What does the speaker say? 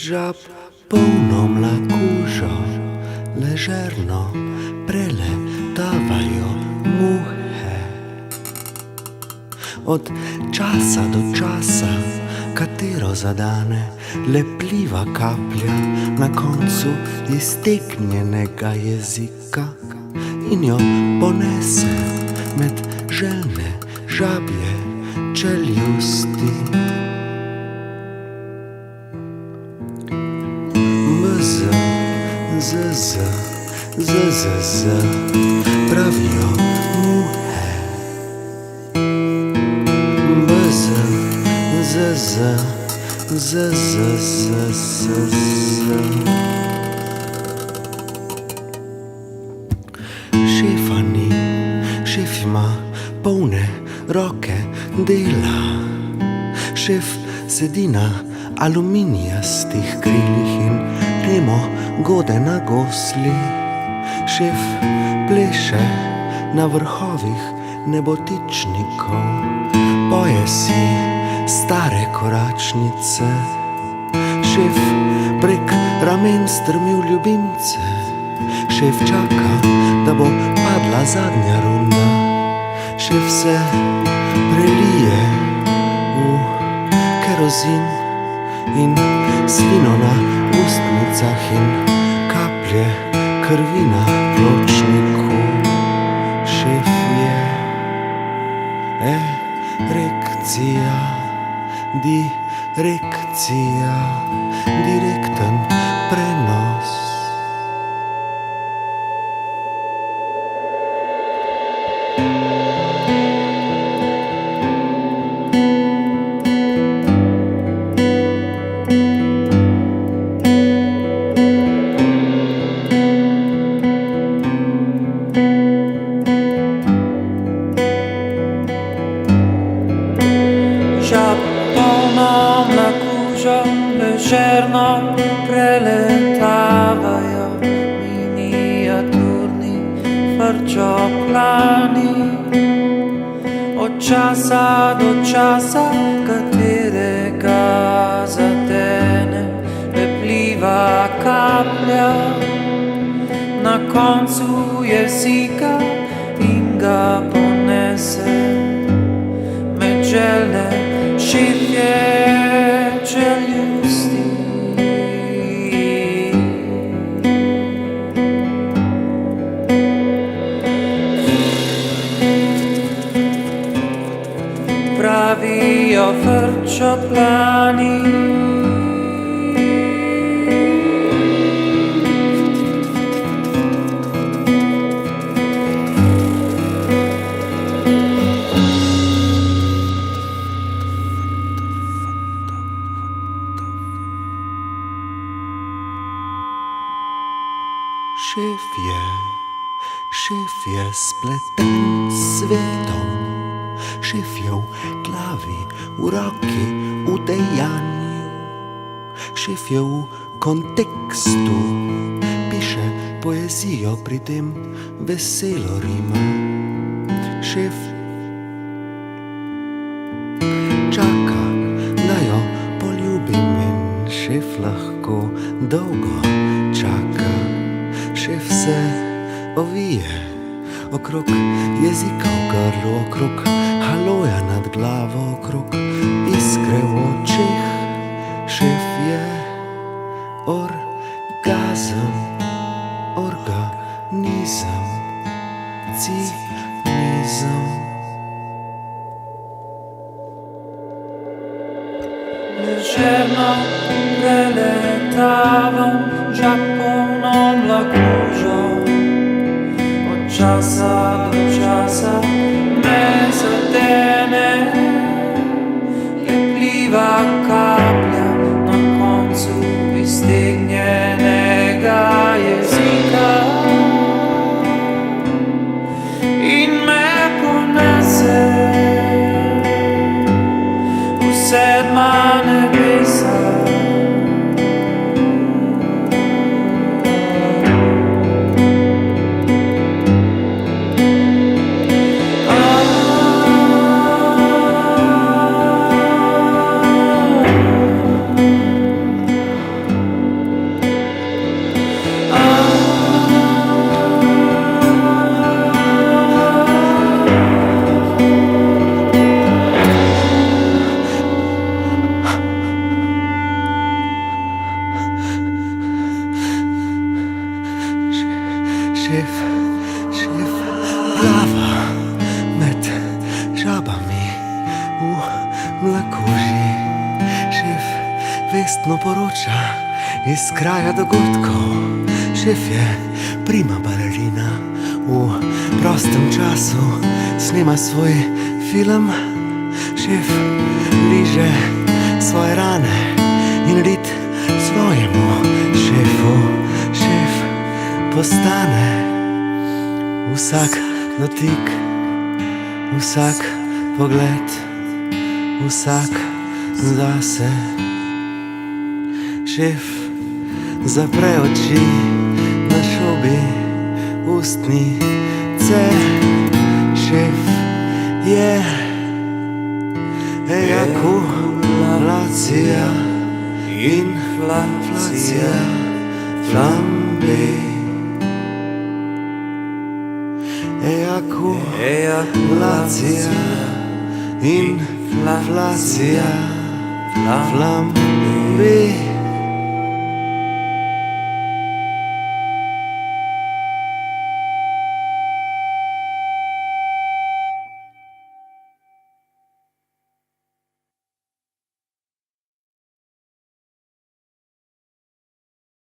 Già polno mlakužo, ležerno preletavajo muhe. Od časa do časa, katero zadane lepljiva kaplja na koncu iztegnjenega jezika in jo ponese med željne žabje čeljusti. Z, pravijo muhe. Šef ima polne roke dela. Šef sedi na aluminijastih krilih in nemo gode na gosli. Šef pleše na vrhovih nebotičnikov, poje si stare koračnice. Šef prek ramen strmi v ljubimce. Šef čaka, da bo padla zadnja runda. Šef se prelije v kerozin in slino na ustnicah in kaplje krvi na pločniku. Šef je erekcija, direkcija, direkten prenos. Polno mlakužo, ležerno preletavajo miniaturni frčoplani. Od časa do časa, katerega zadene lepljiva kaplja na koncu jezika in ga ponese med željne šifje čeljusti. Pravijo frčoplani. Šef je spleten s svetom. Šef je v glavi, v roki, v dejanju. Šef je v kontekstu, piše poezijo, pri tem veselo rima. Šef čaka, da jo poljubim in šef lahko dolgo čaka. Šef se ovije okrog jezika v grlu, okrog haloja nad glavo, okrog iskre v očeh. Šef je orgazem, organizem, cinizem. Ležerno preletavam già polno mlakužo. Od časa do časa me zadene lepljiva kaplja na koncu iztegnjenega jezika in me ponese v sedma nebesa. mlakoži. Šef vestno poroča iz kraja dogodkov. Šef je prima balerina, v prostem času snema svoj film. Šef liže svoje rane in rit svojemu šefu. Šef postane vsak dotik, vsak pogled, vsak zase. Šef zapre oči na šobi ustnice. Šef je ejakulacija, inflacija, flambe. Ejakulacija, inflacija, flambe.